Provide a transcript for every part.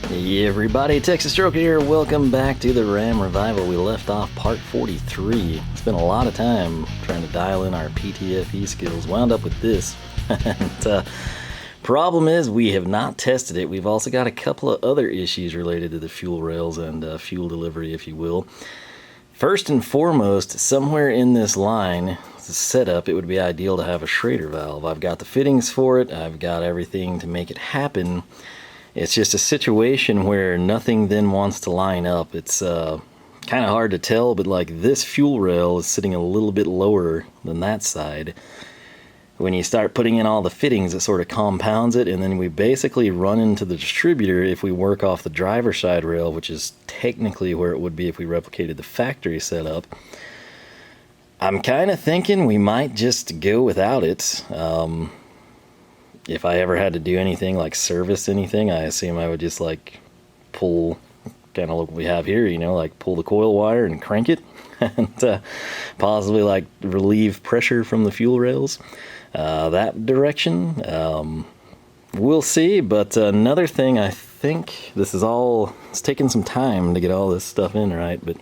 Hey everybody, Texas Stroker here. Welcome back to the Ram Revival. We left off part 43. Spent a lot of time trying to dial in our PTFE skills. Wound up with this. And, problem is we have not tested it. We've also got a couple of other issues related to the fuel rails and fuel delivery, if you will. First and foremost, somewhere in this line, the setup, it would be ideal to have a Schrader valve. I've got the fittings for it. I've got everything to make it happen. It's just a situation where nothing then wants to line up. It's kind of hard to tell, but like this fuel rail is sitting a little bit lower than that side. When you start putting in all the fittings, it sort of compounds it, and then we basically run into the distributor if we work off the driver's side rail, which is technically where it would be if we replicated the factory setup. I'm kind of thinking we might just go without it. If I ever had to do anything like service anything, I assume I would just like pull, kind of like we have here, you know, like pull the coil wire and crank it and possibly like relieve pressure from the fuel rails. That direction, we'll see. But another thing, I think this is all, it's taking some time to get all this stuff in, right? But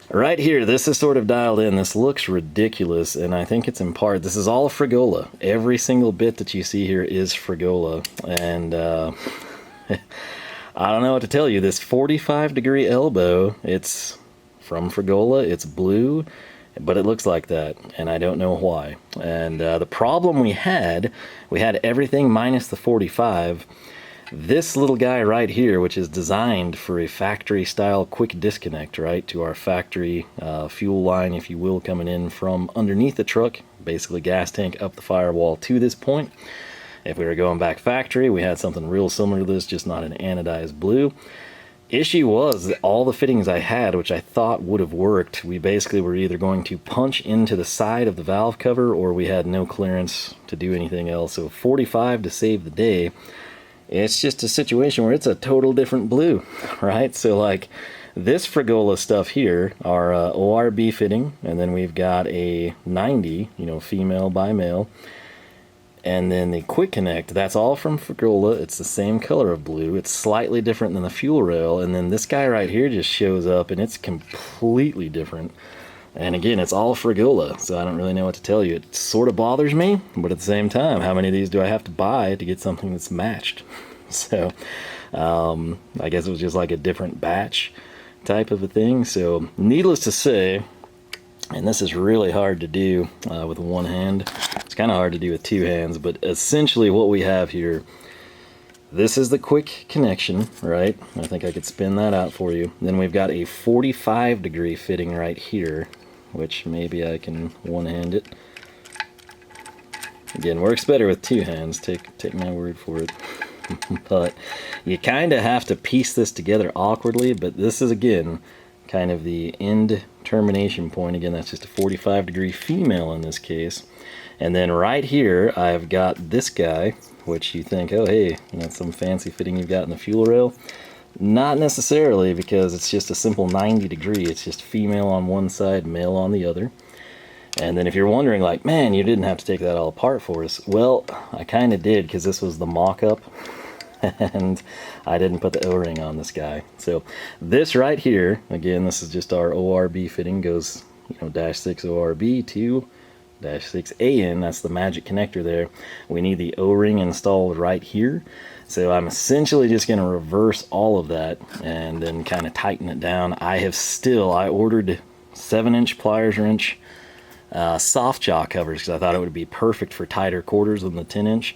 right here, this is sort of dialed in. This looks ridiculous, and I think it's in part, this is all Fragola. Every single bit that you see here is Fragola, and I don't know what to tell you. This 45-degree elbow, it's from Fragola, it's blue, but it looks like that, and I don't know why. And the problem we had everything minus the 45. This little guy right here, which is designed for a factory style quick disconnect, right, to our factory fuel line, if you will, coming in from underneath the truck, basically gas tank up the firewall to this point. If we were going back factory, we had something real similar to this, just not an anodized blue. Issue was that all the fittings I had, which I thought would have worked, we basically were either going to punch into the side of the valve cover or we had no clearance to do anything else. So 45 to save the day. It's just a situation where it's a total different blue, right? So like this Fragola stuff here, our ORB fitting, and then we've got a 90, you know, female by male, and then the quick connect, that's all from Fragola. It's the same color of blue. It's slightly different than the fuel rail, and then this guy right here just shows up and it's completely different. And again, it's all Fragola, so I don't really know what to tell you. It sort of bothers me, but at the same time, how many of these do I have to buy to get something that's matched? So, I guess it was just like a different batch type of a thing. So, needless to say, and this is really hard to do with one hand. It's kind of hard to do with two hands, but essentially what we have here, this is the quick connection, right? I think I could spin that out for you. Then we've got a 45-degree fitting right here, which maybe I can one-hand it. Again, works better with two hands, take my word for it. But you kind of have to piece this together awkwardly, but this is, again, kind of the end termination point. Again, that's just a 45-degree female in this case. And then right here, I've got this guy, which you think, oh, hey, that's some fancy fitting you've got in the fuel rail. Not necessarily, because it's just a simple 90-degree. It's just female on one side, male on the other. And then if you're wondering, like, man, you didn't have to take that all apart for us. Well, I kind of did, because this was the mock-up, and I didn't put the O-ring on this guy. So this right here, again, this is just our ORB fitting, goes, you know, -6 ORB to -6 AN, that's the magic connector there. We need the O-ring installed right here. So I'm essentially just going to reverse all of that and then kind of tighten it down. I ordered 7-inch pliers wrench soft jaw covers because I thought it would be perfect for tighter quarters than the 10-inch.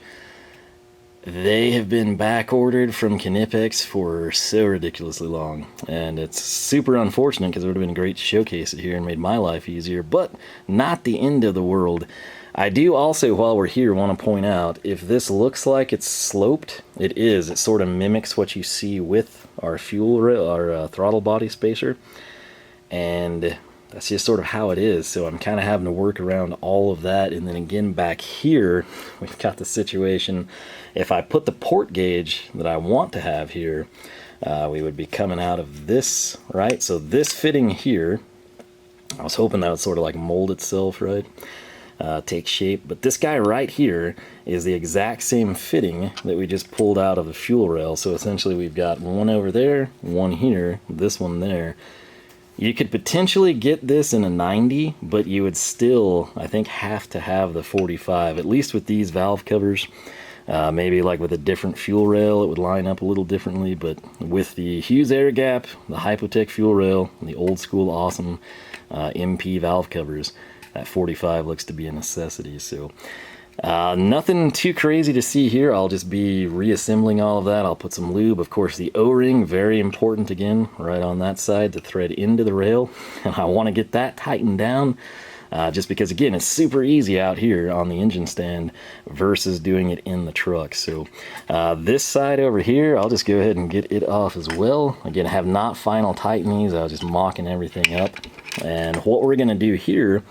They have been back ordered from Knipex for so ridiculously long, and it's super unfortunate because it would have been great to showcase it here and made my life easier, but not the end of the world. I do also, while we're here, want to point out, if this looks like it's sloped, it is. It sort of mimics what you see with our throttle body spacer, and that's just sort of how it is. So I'm kind of having to work around all of that. And then again, back here, we've got the situation, if I put the port gauge that I want to have here, we would be coming out of this, right? So this fitting here, I was hoping that would sort of like mold itself, right? take shape. But this guy right here is the exact same fitting that we just pulled out of the fuel rail. So essentially we've got one over there, one here, this one there. You could potentially get this in a 90, but you would still, I think, have to have the 45, at least with these valve covers. Maybe like with a different fuel rail, it would line up a little differently, but with the Hughes air gap, the Hypotech fuel rail, and the old school awesome MP valve covers, that 45 looks to be a necessity. So nothing too crazy to see here. I'll just be reassembling all of that. I'll put some lube. Of course, the O-ring, very important again, right on that side to thread into the rail. And I want to get that tightened down. Just because, again, it's super easy out here on the engine stand versus doing it in the truck. So this side over here, I'll just go ahead and get it off as well. Again, I have not final tightened these. I was just mocking everything up. And what we're going to do here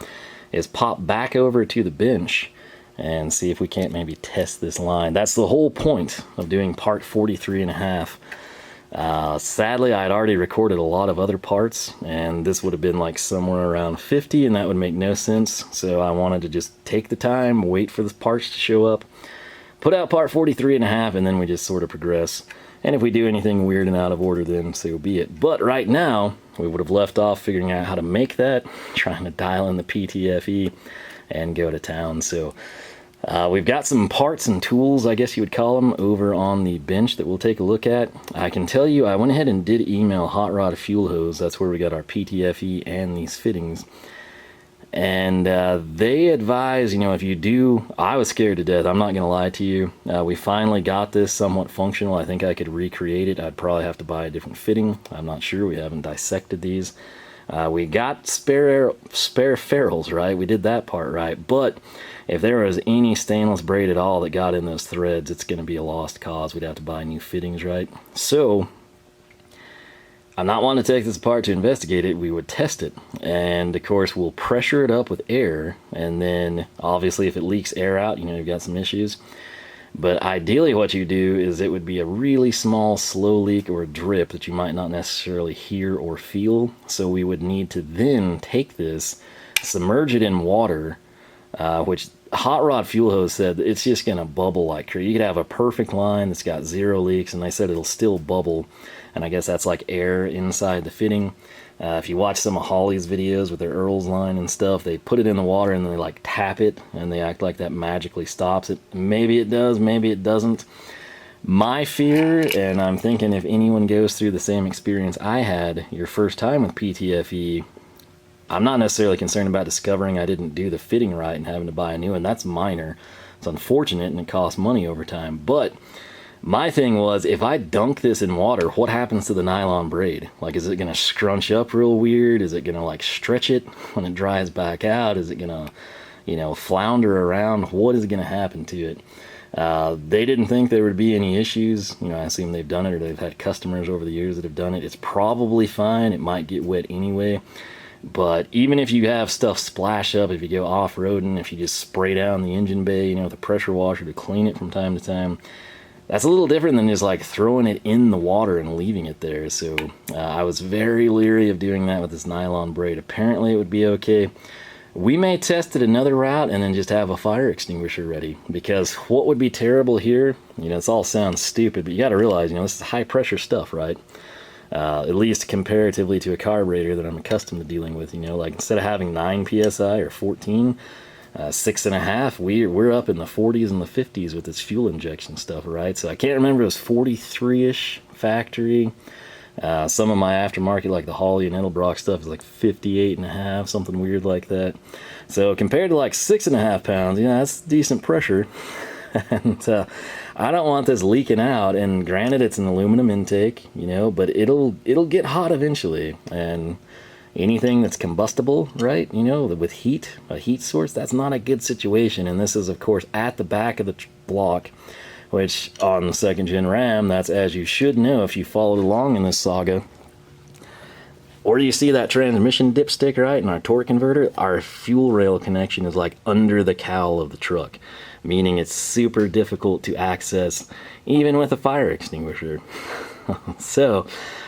is pop back over to the bench and see if we can't maybe test this line. That's the whole point of doing part 43.5. Sadly, I had already recorded a lot of other parts, and this would have been like somewhere around 50, and that would make no sense. So I wanted to just take the time, wait for the parts to show up, put out part 43.5, and then we just sort of progress. And if we do anything weird and out of order, then so be it. But right now, we would have left off figuring out how to make that, trying to dial in the PTFE, and go to town. So we've got some parts and tools, I guess you would call them, over on the bench that we'll take a look at. I can tell you, I went ahead and did email Hot Rod Fuel Hose. That's where we got our PTFE and these fittings. And they advise, you know, if you do, I was scared to death, I'm not going to lie to you. We finally got this somewhat functional. I think I could recreate it. I'd probably have to buy a different fitting. I'm not sure. We haven't dissected these. We got spare ferrules, right? We did that part right. But if there was any stainless braid at all that got in those threads, it's going to be a lost cause. We'd have to buy new fittings, right? So I'm not wanting to take this apart to investigate it. We would test it, and of course we'll pressure it up with air, and then obviously if it leaks air out, you know, you've got some issues. But ideally what you do is it would be a really small slow leak or a drip that you might not necessarily hear or feel. So we would need to then take this, submerge it in water, which Hot Rod Fuel Hose said it's just going to bubble like crazy. You could have a perfect line that's got 0 leaks, and they said it'll still bubble. And I guess that's like air inside the fitting. If you watch some of Holly's videos with their Earl's line and stuff, they put it in the water and then they like tap it, and they act like that magically stops it. Maybe it does, maybe it doesn't. My fear, and I'm thinking if anyone goes through the same experience I had your first time with PTFE, I'm not necessarily concerned about discovering I didn't do the fitting right and having to buy a new one. That's minor. It's unfortunate and it costs money over time. But my thing was, if I dunk this in water, what happens to the nylon braid? Like, is it going to scrunch up real weird? Is it going to like stretch it when it dries back out? Is it going to, you know, flounder around? What is going to happen to it? They didn't think there would be any issues. You know, I assume they've done it, or they've had customers over the years that have done it. It's probably fine. It might get wet anyway. But even if you have stuff splash up, if you go off-roading, if you just spray down the engine bay, you know, with a pressure washer to clean it from time to time, that's a little different than just like throwing it in the water and leaving it there. So I was very leery of doing that with this nylon braid. Apparently it would be okay. We may test it another route and then just have a fire extinguisher ready, because what would be terrible here, you know, this all sounds stupid, but you got to realize, you know, this is high pressure stuff, right? At least comparatively to a carburetor that I'm accustomed to dealing with. You know, like instead of having 9 PSI or 14, 6.5, we're up in the 40s and the 50s with this fuel injection stuff, right? So I can't remember, it was 43-ish factory. Some of my aftermarket, like the Holley and Edelbrock stuff, is like 58.5, something weird like that. So compared to like 6.5 pounds, you know, that's decent pressure. And I don't want this leaking out. And granted, it's an aluminum intake, you know, but it'll get hot eventually. And anything that's combustible, right, you know, with heat, a heat source, that's not a good situation. And this is, of course, at the back of the block, which on the 2nd gen Ram, that's, as you should know if you followed along in this saga. Or you see that transmission dipstick, right, in our torque converter, our fuel rail connection is like under the cowl of the truck, meaning it's super difficult to access even with a fire extinguisher. So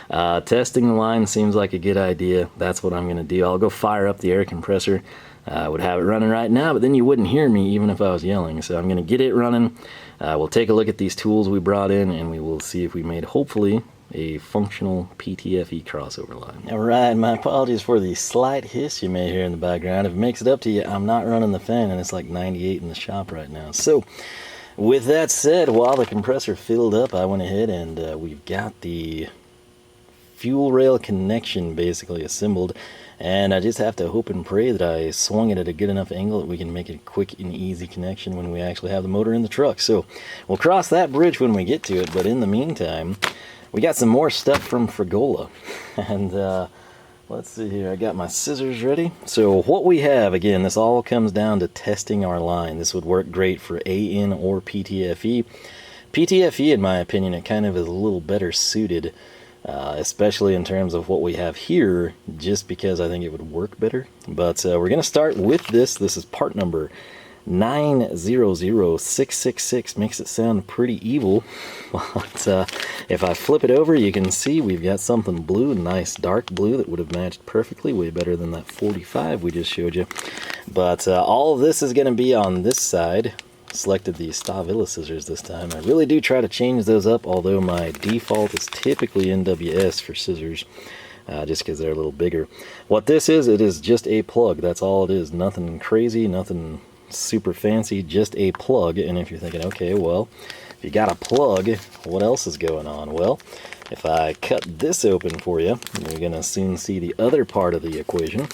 testing the line seems like a good idea. That's what I'm going to do. I'll go fire up the air compressor, I would have it running right now, but then you wouldn't hear me even if I was yelling. So I'm going to get it running. We'll take a look at these tools we brought in, and we will see if we made, hopefully, a functional PTFE crossover line. Alright, my apologies for the slight hiss you may hear in the background. If it makes it up to you, I'm not running the fan, and it's like 98 in the shop right now. So, with that said, while the compressor filled up, I went ahead and we've got the fuel rail connection basically assembled, and I just have to hope and pray that I swung it at a good enough angle that we can make it a quick and easy connection when we actually have the motor in the truck. So we'll cross that bridge when we get to it, but in the meantime, we got some more stuff from Fragola. And let's see here, I got my scissors ready. So what we have, again, this all comes down to testing our line. This would work great for AN or PTFE. PTFE, in my opinion, it kind of is a little better suited, especially in terms of what we have here, just because I think it would work better. But we're going to start with this. This is part number 900666. Makes it sound pretty evil. But if I flip it over, you can see we've got something blue, a nice dark blue that would have matched perfectly, way better than that 45 we just showed you. But all of this is going to be on this side. Selected the Stavilla scissors this time. I really do try to change those up, although my default is typically NWS for scissors, just because they're a little bigger. What this is, it is just a plug. That's all it is. Nothing crazy, nothing super fancy, just a plug. And if you're thinking, okay, well, if you got a plug, what else is going on? Well, if I cut this open for you, you're going to soon see the other part of the equation,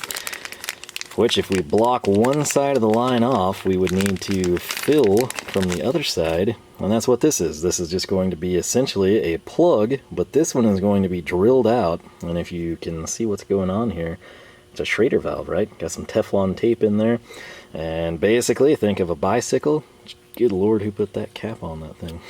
which if we block one side of the line off, we would need to fill from the other side, and that's what this is. This is just going to be essentially a plug, but this one is going to be drilled out, and if you can see what's going on here, it's a Schrader valve, right? Got some Teflon tape in there, and basically think of a bicycle. Good Lord, who put that cap on that thing?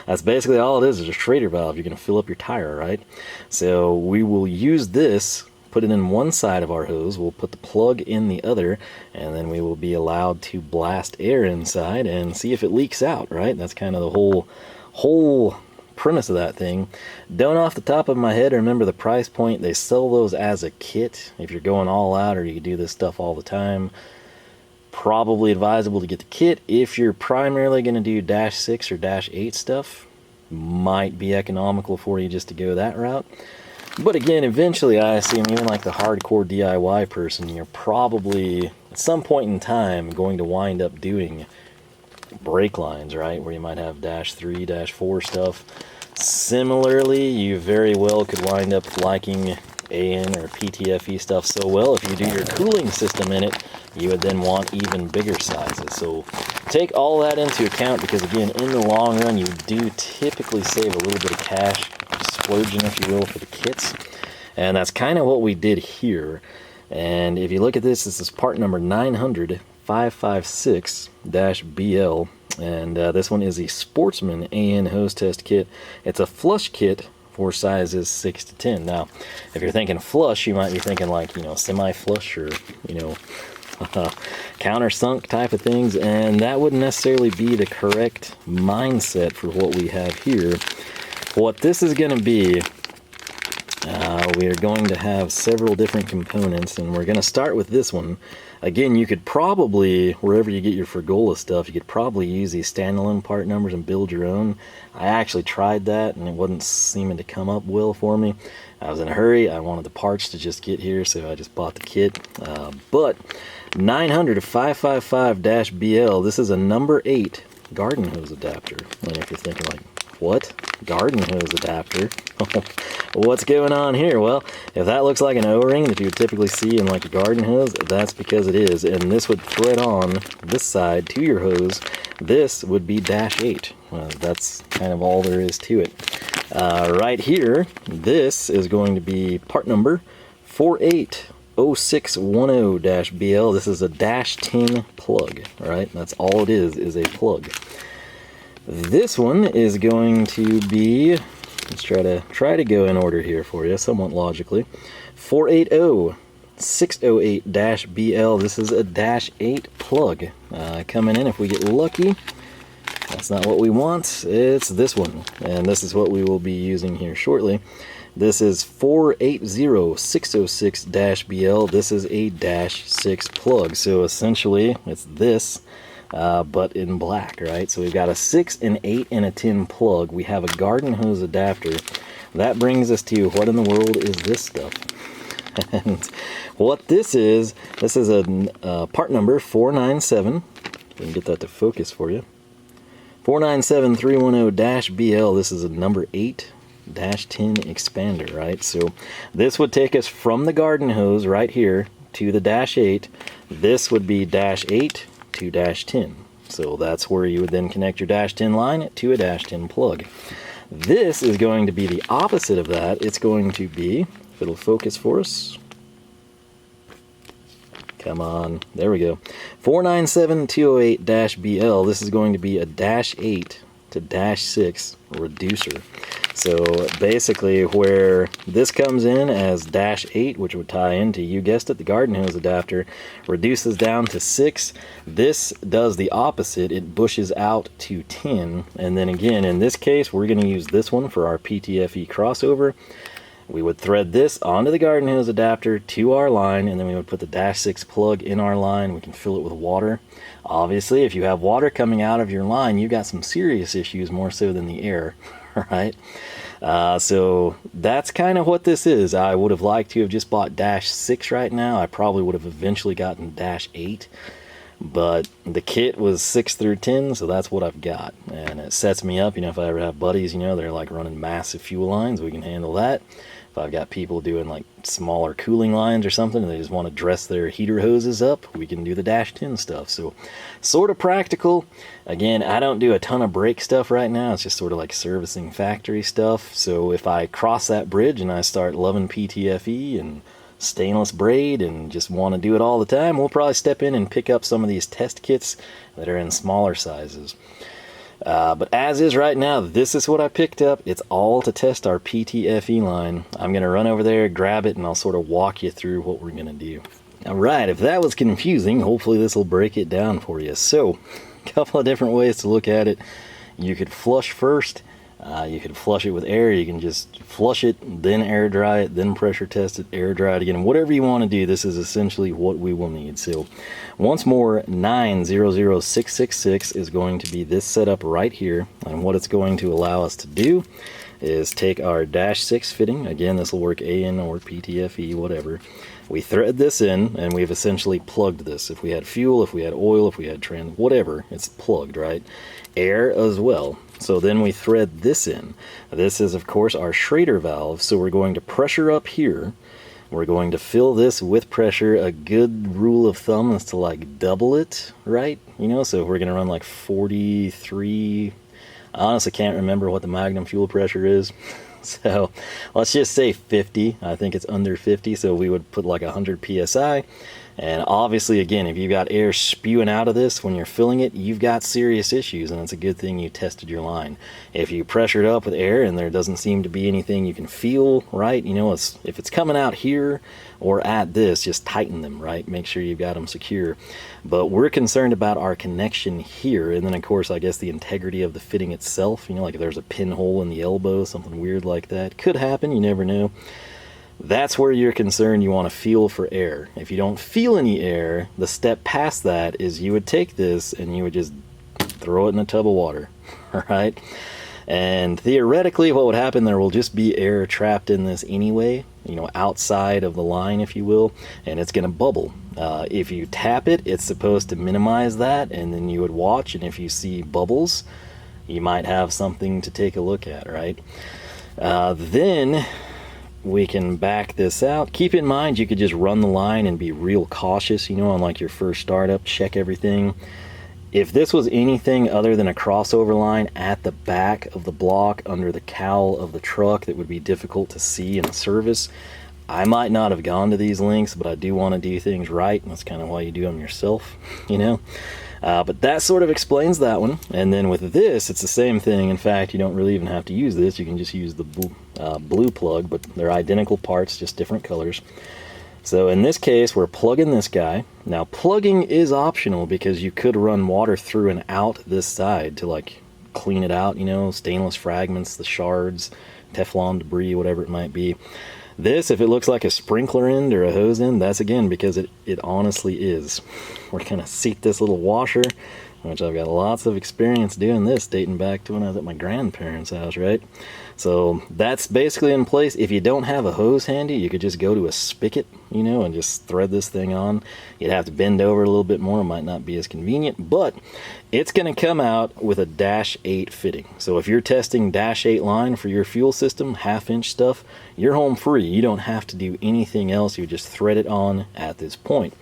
That's basically all it is a Schrader valve. You're going to fill up your tire, right? So we will use this, put it in one side of our hose, we'll put the plug in the other, and then we will be allowed to blast air inside and see if it leaks out, right? That's kind of the whole premise of that thing. Don't off the top of my head remember the price point. They sell those as a kit if you're going all out or you do this stuff all the time. Probably advisable to get the kit. If you're primarily going to do -6 or -8 stuff, might be economical for you just to go that route. But again, eventually I assume even like the hardcore DIY person, you're probably at some point in time going to wind up doing brake lines, right? Where you might have -3, -4 stuff. Similarly, you very well could wind up liking AN or PTFE stuff so well, if you do your cooling system in it, you would then want even bigger sizes. So take all that into account, because again, in the long run, you do typically save a little bit of cash, splurging if you will, for the kits. And that's kind of what we did here. And if you look at this, this is part number 900-556-BL, and this one is a Sportsman AN hose test kit. It's a flush kit for sizes 6 to 10. Now, if you're thinking flush, you might be thinking like, you know, semi-flush or, you know, countersunk type of things, and that wouldn't necessarily be the correct mindset for what we have here. What this is going to be, we are going to have several different components, and we're going to start with this one. Again, you could probably, wherever you get your Fragola stuff, you could probably use these standalone part numbers and build your own. I actually tried that, and it wasn't seeming to come up well for me. I was in a hurry. I wanted the parts to just get here, so I just bought the kit. But 900-555-BL, this is a number 8 garden hose adapter. And if you're thinking like, what? Garden hose adapter? What's going on here? Well, if that looks like an O-ring that you would typically see in like a garden hose, that's because it is. And this would thread on this side to your hose. This would be -8. That's kind of all there is to it. Right here, this is going to be part number 480610-BL. This is a -10 plug, all right? That's all it is a plug. This one is going to be, let's try to go in order here for you, somewhat logically. 480608-BL. This is a -8 plug. Coming in, if we get lucky, that's not what we want, it's this one. And this is what we will be using here shortly. This is 480606-BL. This is a -6 plug. So essentially, it's this, but in black, right? So we've got a 6, an 8, and a 10 plug. We have a garden hose adapter. That brings us to, what in the world is this stuff? And what this is a part number 497. Let me get that to focus for you. 497310-BL. This is a number 8-10 expander, right? So this would take us from the garden hose right here to the -8. This would be -8 to -10. So that's where you would then connect your -10 line to a -10 plug. This is going to be the opposite of that. It's going to be, if it'll focus for us. Come on, there we go. 497208-BL. This is going to be a -8 to -6 reducer. So basically, where this comes in as -8, which would tie into, you guessed it, the garden hose adapter, reduces down to 6. This does the opposite. It bushes out to 10. And then again, in this case, we're going to use this one for our PTFE crossover. We would thread this onto the garden hose adapter to our line, and then we would put the -6 plug in our line. We can fill it with water. Obviously, if you have water coming out of your line, you've got some serious issues, more so than the air, right? So that's kind of what this is. I would have liked to have just bought -6 right now. I probably would have eventually gotten -8. But the kit was 6 through 10, so that's what I've got. And it sets me up, you know, if I ever have buddies, you know, they're like running massive fuel lines, we can handle that. If I've got people doing like smaller cooling lines or something, and they just want to dress their heater hoses up, we can do the -10 stuff. So sort of practical. Again, I don't do a ton of brake stuff right now. It's just sort of like servicing factory stuff. So if I cross that bridge and I start loving PTFE and stainless braid and just want to do it all the time, we'll probably step in and pick up some of these test kits that are in smaller sizes. But as is right now, this is what I picked up. It's all to test our PTFE line. I'm going to run over there, grab it, and I'll sort of walk you through what we're going to do. Alright, if that was confusing, hopefully this will break it down for you. So, a couple of different ways to look at it. You could flush first. You can flush it with air. You can just flush it, then air dry it, then pressure test it, air dry it again. Whatever you want to do, this is essentially what we will need. So once more, 900666 is going to be this setup right here. And what it's going to allow us to do is take our -6 fitting. Again, this will work AN or PTFE, whatever. We thread this in, and we've essentially plugged this. If we had fuel, if we had oil, if we had whatever, it's plugged, right? Air as well. So then we thread this in. This is, of course, our Schrader valve. So we're going to pressure up here. We're going to fill this with pressure. A good rule of thumb is to like double it, right? You know, so we're going to run like 43. I honestly can't remember what the Magnum fuel pressure is. So let's just say 50. I think it's under 50. So we would put like 100 PSI. And obviously, again, if you've got air spewing out of this when you're filling it, you've got serious issues, and it's a good thing you tested your line. If you pressure it up with air and there doesn't seem to be anything you can feel, right, you know, if it's coming out here or at this, just tighten them, right? Make sure you've got them secure. But we're concerned about our connection here, and then, of course, I guess the integrity of the fitting itself. You know, like if there's a pinhole in the elbow, something weird like that. Could happen, you never know. That's where you're concerned. You want to feel for air. If you don't feel any air, the step past that is you would take this and you would just throw it in a tub of water, all right? And theoretically, what would happen, there will just be air trapped in this anyway, you know, outside of the line, if you will, and it's going to bubble. If you tap it, it's supposed to minimize that, and then you would watch, and if you see bubbles, you might have something to take a look at, right? Then we can back this out. Keep in mind, you could just run the line and be real cautious, you know, on like your first startup, check everything. If this was anything other than a crossover line at the back of the block under the cowl of the truck that would be difficult to see in service, I might not have gone to these links, but I do want to do things right, and that's kind of why you do them yourself, you know. But that sort of explains that one. And then with this, it's the same thing. In fact, you don't really even have to use this. You can just use the blue plug, but they're identical parts, just different colors. So in this case, we're plugging this guy. Now, plugging is optional because you could run water through and out this side to like clean it out, you know, stainless fragments, the shards, Teflon debris, whatever it might be. This, if it looks like a sprinkler end or a hose end, that's again because it honestly is. We're going to seat this little washer, which I've got lots of experience doing this dating back to when I was at my grandparents' house, right? So that's basically in place. If you don't have a hose handy, you could just go to a spigot, you know, and just thread this thing on. You'd have to bend over a little bit more. It might not be as convenient, but it's going to come out with a -8 fitting. So if you're testing -8 line for your fuel system, 1/2-inch stuff, you're home free. You don't have to do anything else. You just thread it on at this point.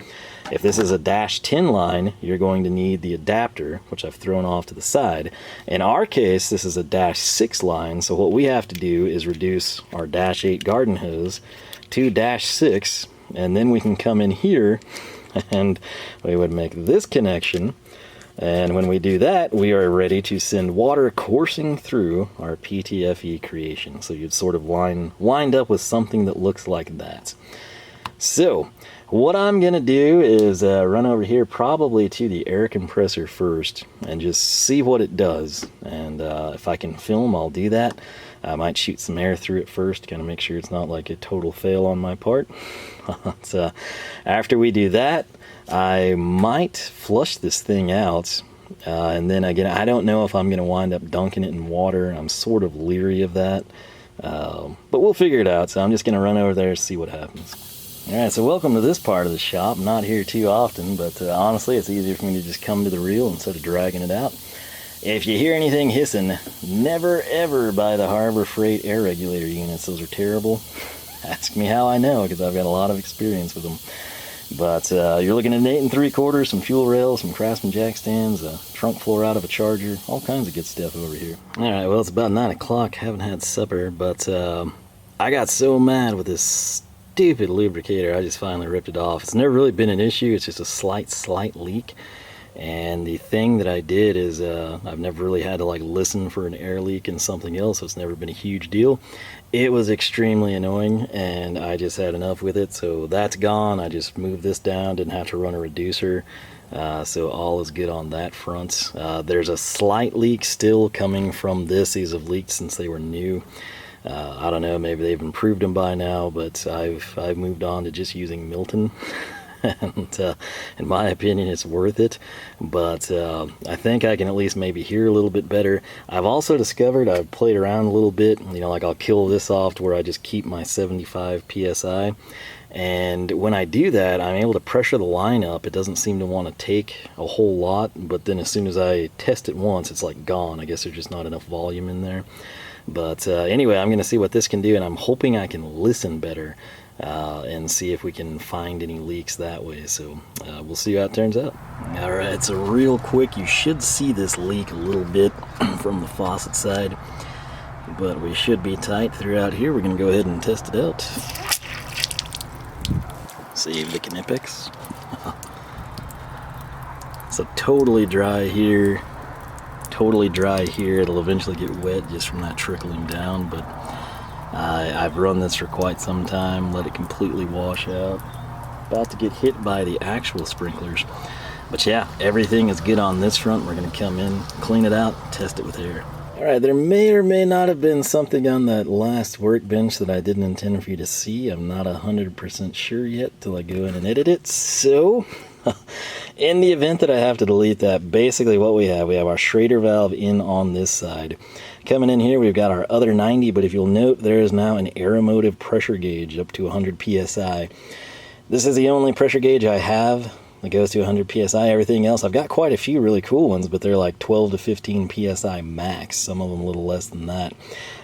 If this is a -10 line, you're going to need the adapter, which I've thrown off to the side. In our case, this is a -6 line, so what we have to do is reduce our -8 garden hose to -6, and then we can come in here and we would make this connection. And when we do that, we are ready to send water coursing through our PTFE creation. So you'd sort of wind up with something that looks like that. So what I'm going to do is run over here probably to the air compressor first and just see what it does. And if I can film, I'll do that. I might shoot some air through it first, kind of make sure it's not like a total fail on my part. So after we do that, I might flush this thing out. And then again, I don't know if I'm going to wind up dunking it in water. I'm sort of leery of that. But we'll figure it out. So I'm just going to run over there and see what happens. Alright, so welcome to this part of the shop. I'm not here too often, but honestly, it's easier for me to just come to the reel instead of dragging it out. If you hear anything hissing, never ever buy the Harbor Freight air regulator units. Those are terrible. Ask me how I know, because I've got a lot of experience with them. But you're looking at an 8 3/4, some fuel rails, some Craftsman jack stands, a trunk floor out of a Charger, all kinds of good stuff over here. Alright, well, it's about 9 o'clock. Haven't had supper, but I got so mad with this stupid lubricator, I just finally ripped it off. It's never really been an issue. It's just a slight leak. And the thing that I did is I've never really had to like listen for an air leak in something else, so it's never been a huge deal. It was extremely annoying, and I just had enough with it, so that's gone. I just moved this down, didn't have to run a reducer, so all is good on that front. There's a slight leak still coming from this. These have leaked since they were new. I don't know, maybe they've improved them by now, but I've moved on to just using Milton. And in my opinion, it's worth it. But I think I can at least maybe hear a little bit better. I've also discovered, I've played around a little bit, you know, like I'll kill this off to where I just keep my 75 PSI. And when I do that, I'm able to pressure the line up. It doesn't seem to want to take a whole lot, but then as soon as I test it once, it's like gone. I guess there's just not enough volume in there. But anyway, I'm going to see what this can do, and I'm hoping I can listen better and see if we can find any leaks that way. So we'll see how it turns out. Alright, so real quick, you should see this leak a little bit from the faucet side, but we should be tight throughout here. We're going to go ahead and test it out. Save the Knipex. So totally dry here. Totally dry here. It'll eventually get wet just from that trickling down, but I've run this for quite some time, let it completely wash out. About to get hit by the actual sprinklers. But yeah, everything is good on this front. We're going to come in, clean it out, test it with air. Alright, there may or may not have been something on that last workbench that I didn't intend for you to see. I'm not 100% sure yet till I go in and edit it. So in the event that I have to delete that, basically what we have our Schrader valve in on this side. Coming in here, we've got our other 90, but if you'll note, there is now an aeromotive pressure gauge up to 100 PSI. This is the only pressure gauge I have that goes to 100 PSI. Everything else, I've got quite a few really cool ones, but they're like 12 to 15 PSI max, some of them a little less than that.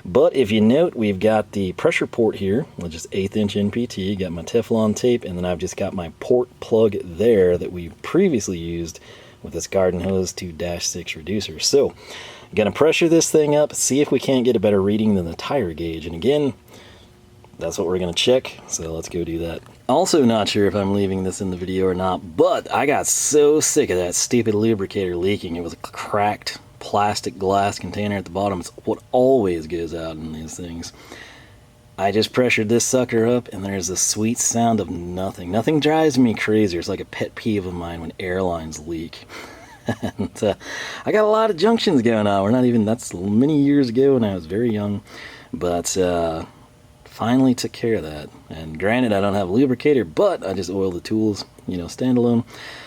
But if you note, we've got the pressure port here, which is 1/8 inch NPT, got my Teflon tape, and then I've just got my port plug there that we previously used with this garden hose to -6 reducer. So I'm gonna pressure this thing up, see if we can't get a better reading than the tire gauge, and again, that's what we're gonna check, so let's go do that. Also not sure if I'm leaving this in the video or not, but I got so sick of that stupid lubricator leaking. It was a cracked plastic glass container at the bottom. It's what always goes out in these things. I just pressured this sucker up, and there's a sweet sound of nothing. Nothing drives me crazier. It's like a pet peeve of mine when airlines leak. And I got a lot of junctions going on. That's many years ago when I was very young. But finally took care of that. And granted, I don't have a lubricator, but I just oil the tools, you know, standalone.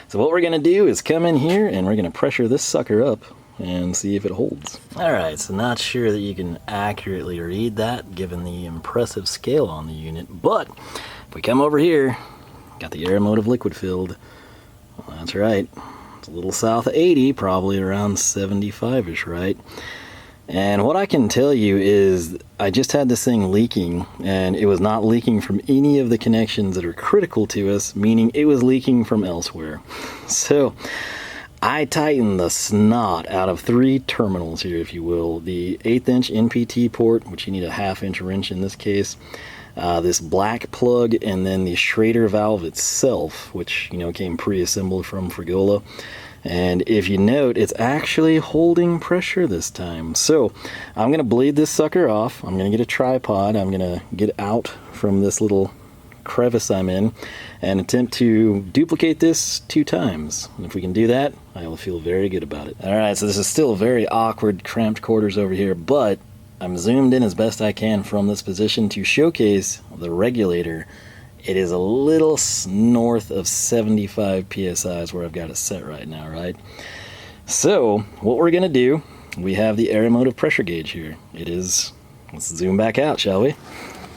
So what we're gonna do is come in here and we're gonna pressure this sucker up and see if it holds. Alright, so not sure that you can accurately read that given the impressive scale on the unit, but if we come over here, got the air motive liquid filled. Well, that's right, it's a little south of 80, probably around 75-ish, right? And what I can tell you is I just had this thing leaking, and it was not leaking from any of the connections that are critical to us, meaning it was leaking from elsewhere. So I tightened the snot out of 3 terminals here, if you will. The 1/8" NPT port, which you need a 1/2" wrench in this case, this black plug, and then the Schrader valve itself, which, you know, came pre-assembled from Fragola. And if you note, it's actually holding pressure this time. So I'm gonna bleed this sucker off. I'm gonna get a tripod. I'm gonna get out from this little crevice I'm in and attempt to duplicate this 2 times. And if we can do that, I will feel very good about it. All right, so this is still very awkward, cramped quarters over here, but I'm zoomed in as best I can from this position to showcase the regulator. It is a little north of 75 PSI is where I've got it set right now, right? So what we're gonna do, we have the air motive pressure gauge here. It is, let's zoom back out, shall we?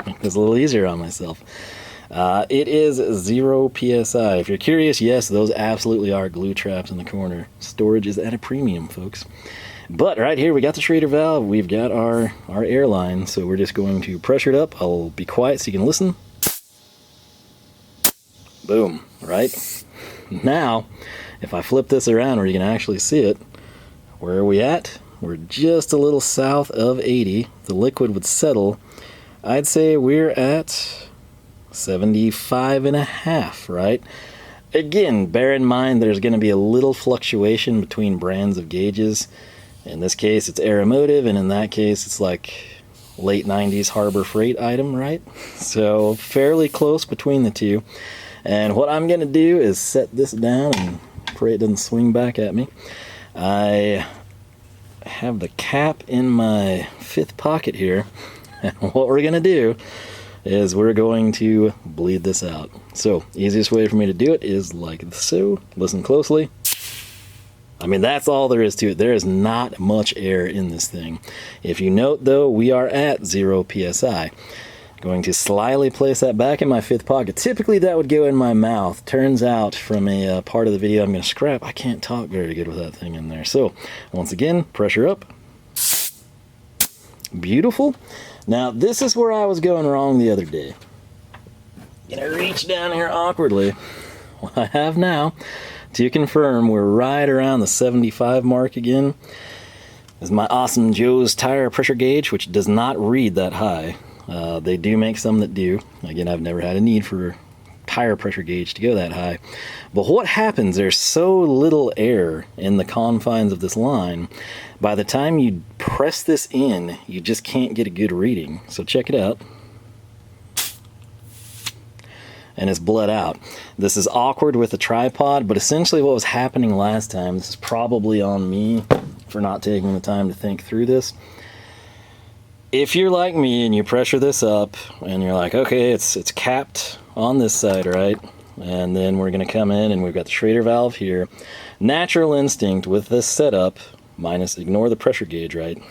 Make this a little easier on myself. It is 0 PSI. If you're curious, yes, those absolutely are glue traps in the corner. Storage is at a premium, folks. But right here, we got the Schrader valve. We've got our air line. So we're just going to pressure it up. I'll be quiet so you can listen. Boom, right? Now, if I flip this around where you can actually see it, where are we at? We're just a little south of 80. The liquid would settle. I'd say we're at 75.5, right? Again, bear in mind there's going to be a little fluctuation between brands of gauges. In this case, it's Aeromotive, and in that case, it's like late 90s Harbor Freight item, right? So fairly close between the two. And what I'm going to do is set this down and pray it doesn't swing back at me. I have the cap in my 5th pocket here. And what we're going to do is we're going to bleed this out. So, easiest way for me to do it is like so. Listen closely. I mean, that's all there is to it. There is not much air in this thing. If you note, though, we are at 0 PSI. Going to slyly place that back in my 5th pocket. Typically that would go in my mouth. Turns out from a part of the video I'm going to scrap, I can't talk very good with that thing in there. So once again, pressure up. Beautiful. Now this is where I was going wrong the other day. Gonna reach down here awkwardly. What I have now, to confirm, we're right around the 75 mark again, is my awesome Joe's tire pressure gauge, which does not read that high. They do make some that do. Again, I've never had a need for tire pressure gauge to go that high. But what happens, there's so little air in the confines of this line, by the time you press this in, you just can't get a good reading. So check it out. And it's bled out. This is awkward with the tripod, but essentially what was happening last time, this is probably on me for not taking the time to think through this. If you're like me and you pressure this up and you're like, okay, it's capped on this side, right? And then we're going to come in and we've got the Schrader valve here. Natural instinct with this setup, minus ignore the pressure gauge, right?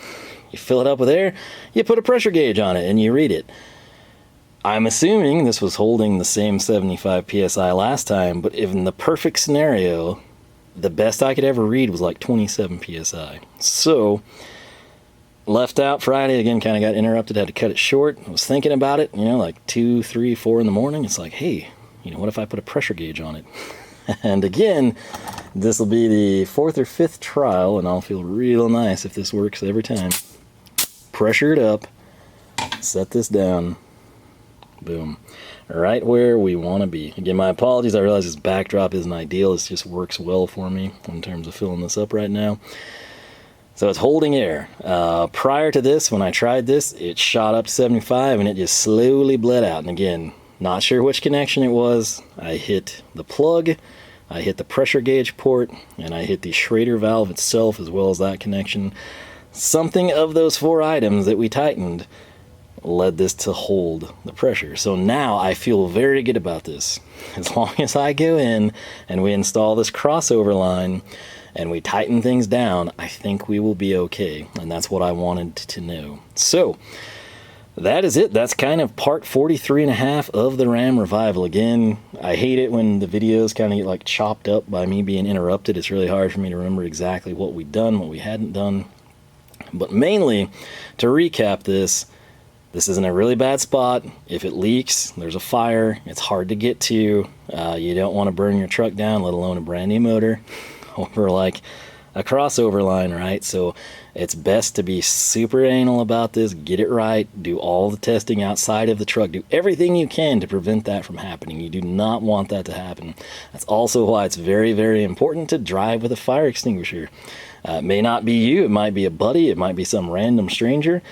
You fill it up with air, you put a pressure gauge on it and you read it. I'm assuming this was holding the same 75 PSI last time, but in the perfect scenario, the best I could ever read was like 27 PSI. So left out Friday, again, kind of got interrupted, had to cut it short. I was thinking about it, you know, like 2, 3, 4 in the morning. It's like, hey, you know, what if I put a pressure gauge on it? And again, this will be the 4th or 5th trial, and I'll feel real nice if this works every time. Pressure it up, set this down, boom. Right where we want to be. Again, my apologies, I realize this backdrop isn't ideal. It just works well for me in terms of filling this up right now. So it's holding air. Prior to this, when I tried this, it shot up to 75 and it just slowly bled out. And again, not sure which connection it was. I hit the plug, I hit the pressure gauge port, and I hit the Schrader valve itself as well as that connection. Something of those 4 items that we tightened led this to hold the pressure. So now I feel very good about this. As long as I go in and we install this crossover line and we tighten things down, I think we will be okay. And that's what I wanted to know. So that is it. That's kind of part 43.5 of the RAM revival. Again, I hate it when the videos kind of get like chopped up by me being interrupted. It's really hard for me to remember exactly what we'd done, what we hadn't done. But mainly, to recap this is in a really bad spot. If it leaks, there's a fire, it's hard to get to. You don't want to burn your truck down, let alone a brand new motor, over like a crossover line, right? So it's best to be super anal about this, get it right, do all the testing outside of the truck, do everything you can to prevent that from happening. You do not want that to happen. That's also why it's very, very important to drive with a fire extinguisher. It may not be you, it might be a buddy, it might be some random stranger.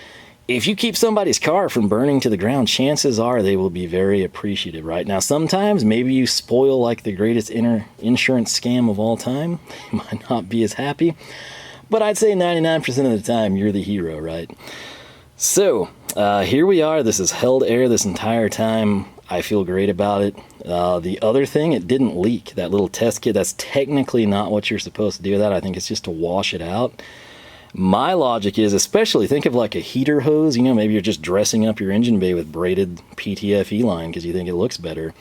If you keep somebody's car from burning to the ground, chances are they will be very appreciative, right? Now, sometimes maybe you spoil like the greatest insurance scam of all time. You might not be as happy, but I'd say 99% of the time you're the hero, right? So here we are. This has held air this entire time. I feel great about it. The other thing, it didn't leak. That little test kit, that's technically not what you're supposed to do with that. I think it's just to wash it out. My logic is, especially think of like a heater hose, you know, maybe you're just dressing up your engine bay with braided PTFE line because you think it looks better.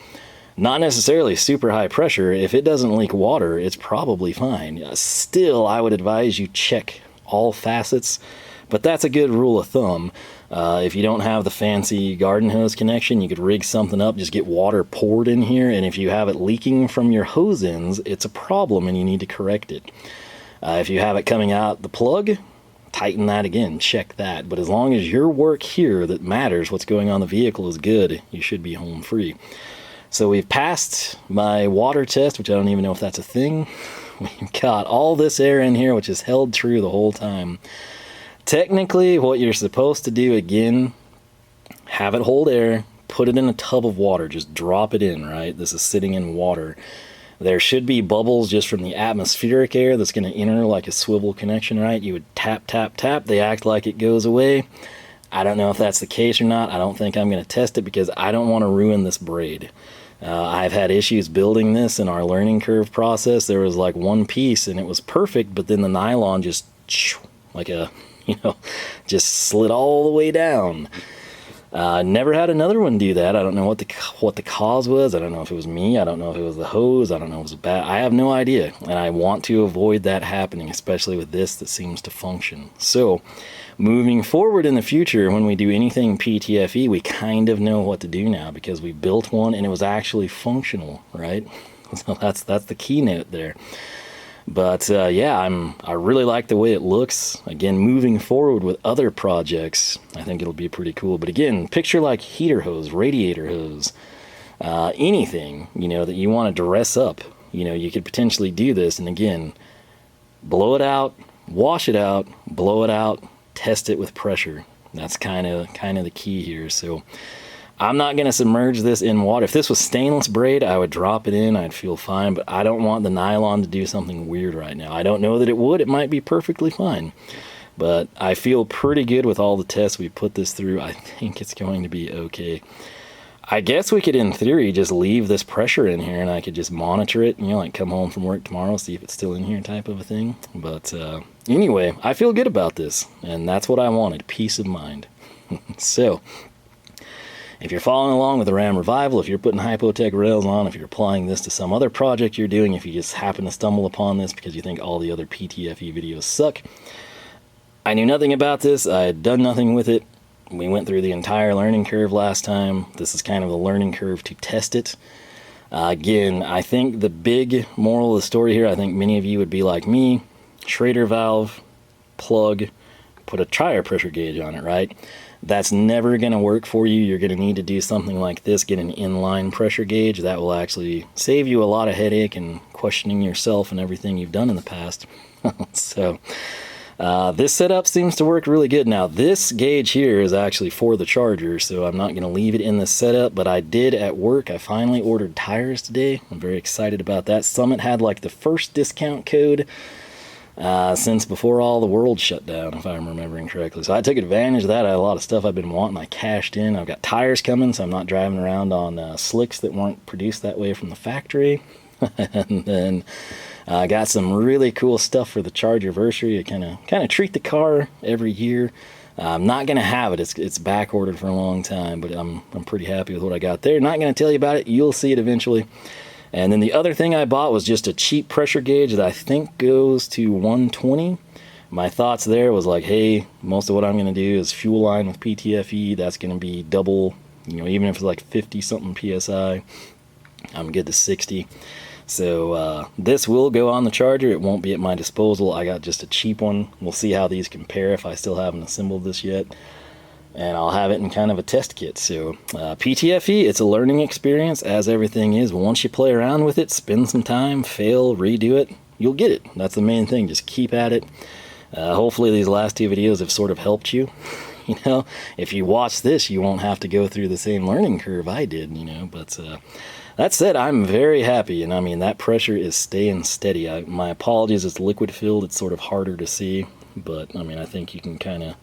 Not necessarily super high pressure. If it doesn't leak water, it's probably fine. Still, I would advise you check all facets, but that's a good rule of thumb. If you don't have the fancy garden hose connection, you could rig something up, just get water poured in here, and if you have it leaking from your hose ends, it's a problem and you need to correct it. If you have it coming out the plug, tighten that again, check that. But as long as your work here that matters, what's going on in the vehicle is good, you should be home free. So we've passed my water test, which I don't even know if that's a thing. We've got all this air in here, which is held true the whole time. Technically, what you're supposed to do, again, have it hold air, put it in a tub of water, just drop it in, right? This is sitting in water. There should be bubbles just from the atmospheric air that's going to enter like a swivel connection, right? You would tap, tap, tap. They act like it goes away. I don't know if that's the case or not. I don't think I'm going to test it because I don't want to ruin this braid. I've had issues building this in our learning curve process. There was like one piece and it was perfect, but then the nylon just like a, just slid all the way down. Never had another one do that. I don't know what the cause was. I don't know if it was me. I don't know if it was the hose. I don't know if it was bad. I have no idea. And I want to avoid that happening, especially with this that seems to function. So moving forward in the future, when we do anything PTFE, we kind of know what to do now because we built one and it was actually functional, right? So that's the keynote there. But yeah, I really like the way it looks. Again, moving forward with other projects, I think it'll be pretty cool. But again, picture like heater hose, radiator hose, anything, that you want to dress up. You could potentially do this. And again, blow it out, wash it out, blow it out, test it with pressure. That's kind of the key here. So I'm not going to submerge this in water. If this was stainless braid, I would drop it in. I'd feel fine, but I don't want the nylon to do something weird right now. I don't know that it would. It might be perfectly fine, but I feel pretty good with all the tests we put this through. I think it's going to be okay. I guess we could, in theory, just leave this pressure in here and I could just monitor it, like come home from work tomorrow, see if it's still in here type of a thing. But anyway, I feel good about this, and that's what I wanted, peace of mind. So if you're following along with the RAM Revival, if you're putting Hypotech rails on, if you're applying this to some other project you're doing, if you just happen to stumble upon this because you think all the other PTFE videos suck, I knew nothing about this. I had done nothing with it. We went through the entire learning curve last time. This is kind of the learning curve to test it. Again, I think the big moral of the story here, I think many of you would be like me. Schrader valve, plug, put a tire pressure gauge on it, right? That's never going to work for you. You're going to need to do something like this, get an inline pressure gauge. That will actually save you a lot of headache and questioning yourself and everything you've done in the past. So this setup seems to work really good. Now this gauge here is actually for the Charger, so I'm not going to leave it in this setup, but I did at work. I finally ordered tires today. I'm very excited about that. Summit had like the first discount code. since before all the world shut down, if I'm remembering correctly. So I took advantage of that. I had a lot of stuff I've been wanting. I cashed in. I've got tires coming, so I'm not driving around on slicks that weren't produced that way from the factory. And then I got some really cool stuff for the Chargerversary to kind of treat the car every year. I'm not going to have it. It's back ordered for a long time, but I'm pretty happy with what I got there. Not going to tell you about it. You'll see it eventually. And then the other thing I bought was just a cheap pressure gauge that I think goes to 120. My thoughts there was like, hey, most of what I'm going to do is fuel line with PTFE. That's going to be double, even if it's like 50 something PSI, I'm good to 60. So this will go on the Charger. It won't be at my disposal. I got just a cheap one. We'll see how these compare if I still haven't assembled this yet. And I'll have it in kind of a test kit. So PTFE, it's a learning experience, as everything is. Once you play around with it, spend some time, fail, redo it, you'll get it. That's the main thing. Just keep at it. Hopefully these last 2 videos have sort of helped you. If you watch this, you won't have to go through the same learning curve I did, But that said, I'm very happy. And I mean, that pressure is staying steady. My apologies, it's liquid filled. It's sort of harder to see. But I mean, I think you can kind of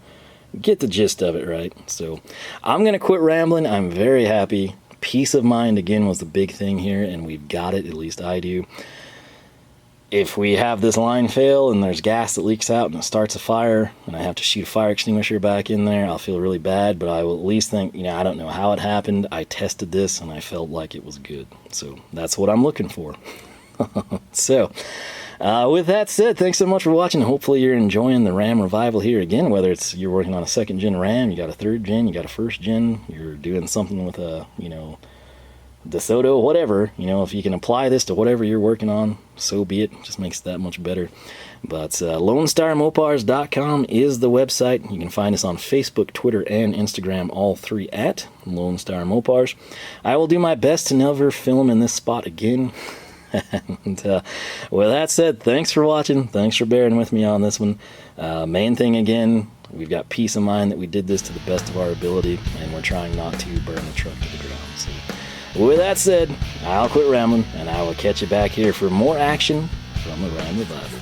get the gist of it, right? So I'm gonna quit rambling. I'm very happy. Peace of mind again was the big thing here, and we've got it. At least I do. If we have this line fail and there's gas that leaks out and it starts a fire and I have to shoot a fire extinguisher back in there, I'll feel really bad, but I will at least think, I don't know how it happened. I tested this and I felt like it was good. So that's what I'm looking for. So with that said, thanks so much for watching. Hopefully you're enjoying the RAM revival here again, whether it's you're working on a 2nd gen RAM, you got a 3rd gen, you got a 1st gen, you're doing something with a, DeSoto, whatever. If you can apply this to whatever you're working on, so be it. Just makes it that much better. But LoneStarMopars.com is the website. You can find us on Facebook, Twitter, and Instagram, all 3 at Lone Star Mopars. I will do my best to never film in this spot again. And with that said, thanks for watching. Thanks for bearing with me on this one. Main thing again, we've got peace of mind that we did this to the best of our ability, and we're trying not to burn the truck to the ground. So with that said, I'll quit rambling, and I will catch you back here for more action from the RAM Revival.